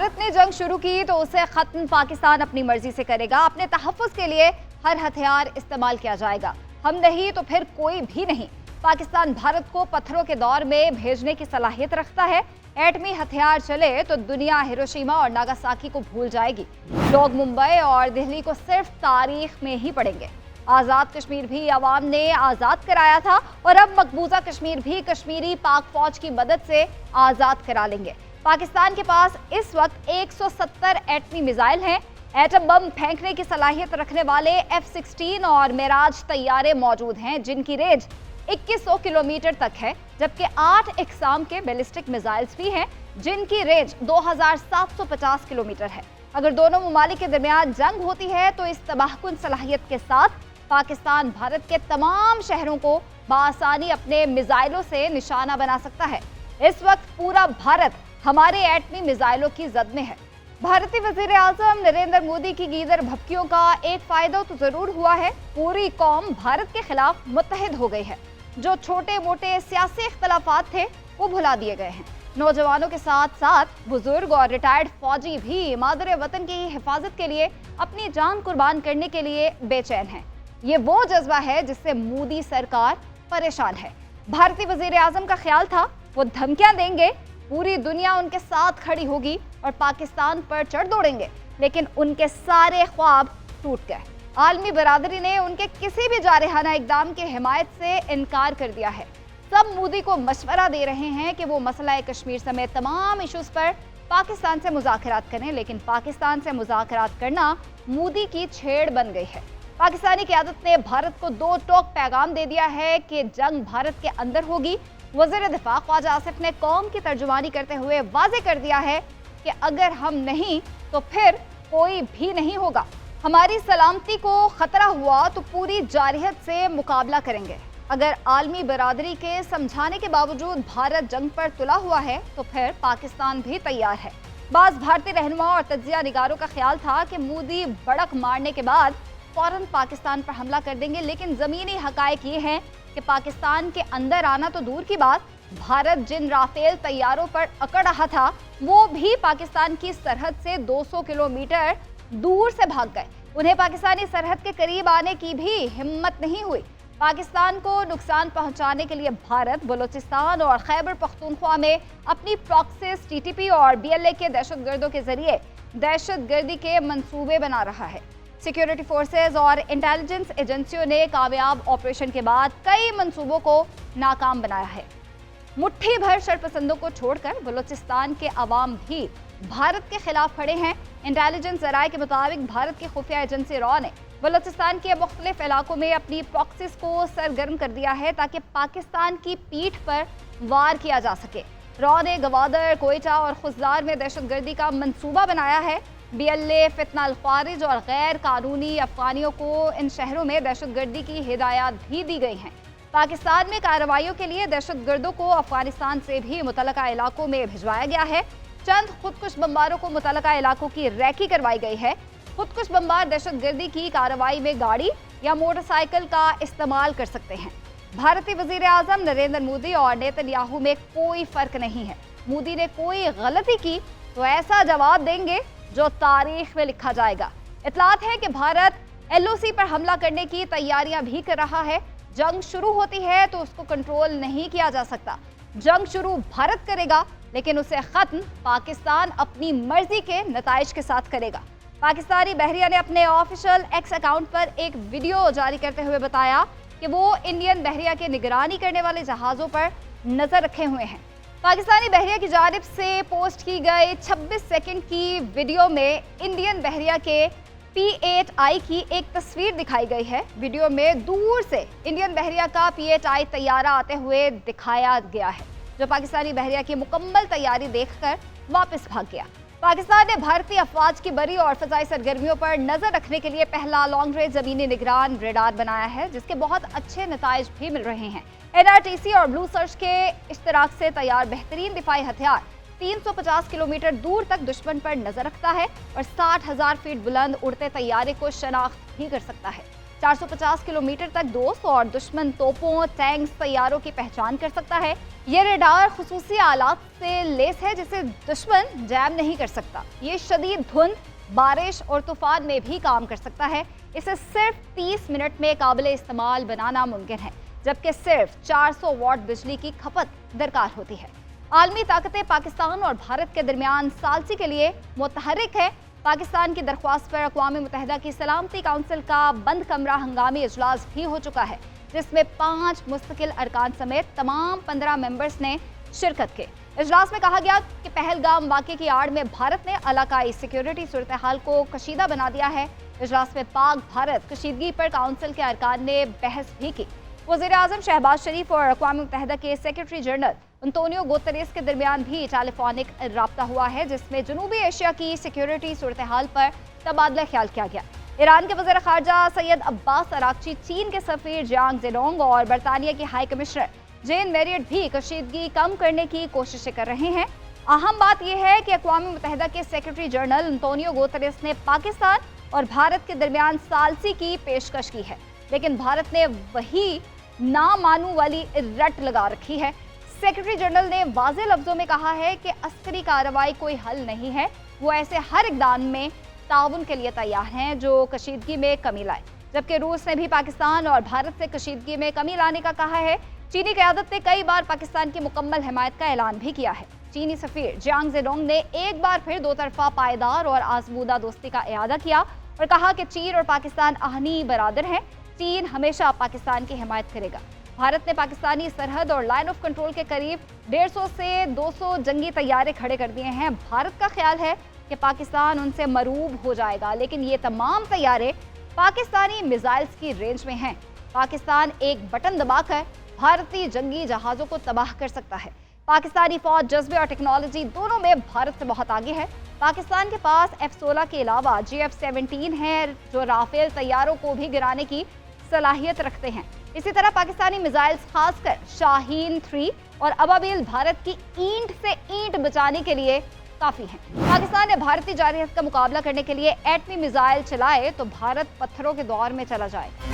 भारत ने जंग शुरू की तो उसे खत्म पाकिस्तान अपनी मर्जी से करेगा। अपने तहफ़्फ़ुज़ के लिए हर हथियार इस्तेमाल किया जाएगा। हम नहीं तो फिर कोई भी नहीं। पाकिस्तान भारत को पत्थरों के दौर में भेजने की सलाहियत रखता है। एटमी हथियार चले तो दुनिया हिरोशिमा और नागासाकी को भूल जाएगी। लोग मुंबई और दिल्ली को सिर्फ तारीख में ही पढ़ेंगे। आज़ाद कश्मीर भी अवाम ने आज़ाद कराया था और अब मकबूजा कश्मीर भी कश्मीरी पाक फौज की मदद से आज़ाद करा लेंगे। पाकिस्तान के पास इस वक्त 170 एटमी मिसाइल हैं। एटम बम फेंकने की सलाहियत रखने वाले F-16 और मेराज तैयारे मौजूद हैं, जिनकी रेंज 2100 किलोमीटर तक है, जबकि 8 इकसाम के बैलिस्टिक मिसाइल्स भी हैं, जिनकी रेंज 2750 किलोमीटर है। अगर दोनों ममालिक के दरमियान जंग होती है तो इस तबाहकुन सलाहियत के साथ पाकिस्तान भारत के तमाम शहरों को बआसानी अपने मिसाइलों से निशाना बना सकता है। इस वक्त पूरा भारत हमारे एटमी मिसाइलों की जद में है। भारतीय वजीर आजम नरेंद्र मोदी की गीदड़ भभकियों का एक फायदा तो जरूर हुआ है, पूरी कौम भारत के खिलाफ मुत्तहिद हो गई है। जो छोटे मोटे सियासी इख्तलाफात थे वो भुला दिए गए हैं। नौजवानों के साथ साथ बुजुर्ग और रिटायर्ड फौजी भी मादरे वतन की हिफाजत के लिए अपनी जान कुर्बान करने के लिए बेचैन हैं। ये वो जज्बा है जिससे मोदी सरकार परेशान है। भारतीय वजीर आजम का ख्याल था वो धमकियां देंगे, पूरी दुनिया उनके साथ खड़ी होगी और पाकिस्तान पर चढ़ दौड़ेंगे, लेकिन उनके सारे ख्वाब टूट गए। आलमी बरादरी ने उनके किसी भी जारहाना इकदाम की हिमायत से इनकार कर दिया है। सब मोदी को मशवरा दे रहे हैं कि वो मसला कश्मीर समेत तमाम इश्यूज पर पाकिस्तान से मुज़ाकरात करें, लेकिन पाकिस्तान से मुज़ाकरात करना मोदी की छेड़ बन गई है। पाकिस्तानी क़यादत ने भारत को दो टोक पैगाम दे दिया है कि जंग भारत के अंदर होगी। वज़ीर दिफा ख्वाजा आसिफ ने कौम की तर्जुमानी करते हुए वाज़े कर दिया है कि अगर हम नहीं तो फिर कोई भी नहीं होगा। हमारी सलामती को खतरा हुआ तो पूरी जारहियत से मुकाबला करेंगे। अगर आलमी बरादरी के समझाने के बावजूद भारत जंग पर तुला हुआ है तो फिर पाकिस्तान भी तैयार है। बाज़ भारतीय रहनुमा और तज्जिया निगारों का ख्याल था कि मोदी बड़क मारने के बाद फौरन पाकिस्तान पर हमला कर देंगे, लेकिन ज़मीनी हकायक ये हैं कि पाकिस्तान के अंदर आना तो दूर की बात, भारत जिन राफेल तैयारों पर अकड़ रहा था वो भी पाकिस्तान की सरहद से 200 किलोमीटर दूर से भाग गए। उन्हें पाकिस्तानी सरहद के करीब आने की भी हिम्मत नहीं हुई। पाकिस्तान को नुकसान पहुंचाने के लिए भारत बलूचिस्तान और खैबर पख्तूनख्वा में अपनी प्रॉक्सीज TTP और BLA के दहशतगर्दों के जरिए दहशतगर्दी के मंसूबे बना रहा है। सिक्योरिटी फोर्सेज और इंटेलिजेंस एजेंसियों ने कामयाब ऑपरेशन के बाद कई मंसूबों को नाकाम बनाया है। मुट्ठी भर शरपसंदों को छोड़कर बलूचिस्तान के अवाम भी भारत के खिलाफ खड़े हैं। इंटेलिजेंस ज़राए के मुताबिक भारत की खुफिया एजेंसी रॉ ने बलूचिस्तान के मुख्तलिफ इलाकों में अपनी प्रॉक्सीज को सरगर्म कर दिया है ताकि पाकिस्तान की पीठ पर वार किया जा सके। रॉ ने गवादर, कोयटा और खुजदार में दहशतगर्दी का मंसूबा बनाया है। BLA, फितना अल-खारिज और गैर कानूनी अफगानियों को इन शहरों में दहशतगर्दी की हिदायत भी दी गई हैं। पाकिस्तान में कार्रवाइयों के लिए दहशतगर्दों को अफगानिस्तान से भी मुतलका इलाकों में भिजवाया गया है। चंद खुदकुश बमबारों को मुतलका इलाकों की रैकी करवाई गई है। खुदकुश बमबार दहशतगर्दी की कार्रवाई में गाड़ी या मोटरसाइकिल का इस्तेमाल कर सकते हैं। भारतीय वजीर आजम नरेंद्र मोदी और नेतन्याहू में कोई फर्क नहीं है। मोदी ने कोई गलती की तो ऐसा जवाब देंगे जो तारीख में लिखा जाएगा। इतलात है कि भारत LOC पर हमला करने की तैयारियां भी कर रहा है। जंग शुरू होती है तो उसको कंट्रोल नहीं किया जा सकता। जंग शुरू भारत करेगा, लेकिन उसे खत्म पाकिस्तान अपनी मर्जी के नताइज के साथ करेगा। पाकिस्तानी बहरिया ने अपने ऑफिशियल X अकाउंट पर एक वीडियो जारी करते हुए बताया कि वो इंडियन बहरिया के निगरानी करने वाले जहाज़ों पर नजर रखे हुए हैं। पाकिस्तानी बहरिया की जानिब से पोस्ट की गई 26 सेकंड की वीडियो में इंडियन बहरिया के P-8I की एक तस्वीर दिखाई गई है। वीडियो में दूर से इंडियन बहरिया का P-8I तैयारा आते हुए दिखाया गया है, जो पाकिस्तानी बहरिया की मुकम्मल तैयारी देखकर वापस भाग गया। पाकिस्तान ने भारतीय अफवाज की बरी और फजाई सरगर्मियों पर नजर रखने के लिए पहला लॉन्ग रेंज जमीनी निगरान रेडार बनाया है, जिसके बहुत अच्छे नताइज भी मिल रहे हैं। NRTC और ब्लू सर्च के इश्तराक से तैयार बेहतरीन दिफाई हथियार 350 किलोमीटर दूर तक दुश्मन पर नजर रखता है और 60,000 फीट बुलंद उड़ते तैयारे को शनाख्त भी कर सकता है। 450 किलोमीटर तक दोस्त और दुश्मन तोपों, टैंक्स, तैयारों की पहचान कर सकता है। ये रेडार खुसूसी आलात से लेस है जिसे दुश्मन जैम नहीं कर सकता। ये शदीद धुंध, बारिश और तूफान में भी काम कर सकता है। इसे सिर्फ 30 मिनट में काबिल इस्तेमाल बनाना मुमकिन है, जबकि सिर्फ 400 वाट बिजली की खपत दरकार होती है। आलमी ताकतें पाकिस्तान और भारत के दरमियान सालसी के लिए मुतहर्रिक है। पाकिस्तान की दरख्वास्त पर अक़वाम मुत्तहिदा की सलामती काउंसिल का बंद कमरा हंगामी इजलास भी हो चुका है, जिसमें 5 मुस्तकिल अरकान समेत तमाम 15 मेंबर्स ने शिरकत की। इजलास में कहा गया कि पहलगाम वाक़े की आड़ में भारत ने इलाकाई सिक्योरिटी सूरत हाल को कशीदा बना दिया है। इजलास में पाक भारत कशीदगी पर काउंसिल के अरकान ने बहस भी की। वज़ीर-ए-आज़म शहबाज शरीफ और अक़वाम मुत्तहिदा के सेक्रेटरी जनरल अंतोनियो गुतेरेस के दरमियान भी टेलीफोनिक राब्ता हुआ है, जिसमें जनूबी एशिया की सिक्योरिटी सूरत हाल पर तबादला ख्याल किया गया। ईरान के वज़ीर ख़ारजा सैयद अब्बास अरागची, चीन के सफ़ीर जियांग ज़ेडोंग और बरतानिया की हाई कमिश्नर जेन मैरियट भी कशीदगी कम करने की कोशिशें कर रहे हैं। अहम बात यह है कि अक़वाम मुत्तहिदा के सेक्रेटरी जनरल अंतोनियो गुतेरेस ने पाकिस्तान और भारत के दरमियान सालसी की पेशकश की है, लेकिन भारत ने वही ना मानू वाली रट लगा रखी है। सेक्रेटरी जनरल ने वाज़ेह लफ्ज़ों में कहा है कि अस्करी कार्रवाई कोई हल नहीं है। वो ऐसे हर इक़दाम में ताउन के लिए तैयार हैं जो कशीदगी में कमी लाए, जबकि रूस ने भी पाकिस्तान और भारत से कशीदगी में कमी लाने का कहा है। चीनी क़यादत ने कई बार पाकिस्तान की मुकम्मल हिमायत का ऐलान भी किया है। चीनी सफ़ीर जियांग ज़ेडोंग ने एक बार फिर दो तरफ़ा पायदार और आज़मूदा दोस्ती का इआदा किया और कहा कि चीन और पाकिस्तान आहनी बरादर हैं। चीन हमेशा पाकिस्तान की हिमायत करेगा। भारत ने पाकिस्तानी सरहद और लाइन ऑफ कंट्रोल के करीब 150 से 200 जंगी तैयारे खड़े कर दिए हैं। भारत का ख्याल है कि पाकिस्तान उनसे मरूब हो जाएगा, लेकिन ये तमाम तैयारे पाकिस्तानी मिसाइल्स की रेंज में हैं। पाकिस्तान एक बटन दबाकर भारतीय जंगी जहाज़ों को तबाह कर सकता है। पाकिस्तानी फौज जज्बे और टेक्नोलॉजी दोनों में भारत से बहुत आगे है। पाकिस्तान के पास F-16 के अलावा GF-17 है जो राफेल तैयारों को भी गिराने की सलाहियत रखते हैं। इसी तरह पाकिस्तानी मिसाइल्स खासकर शाहीन 3 और अबाबील भारत की ईंट से ईंट बचाने के लिए काफ़ी हैं। पाकिस्तान ने भारतीय जारहियत का मुकाबला करने के लिए एटमी मिसाइल चलाए तो भारत पत्थरों के दौर में चला जाए।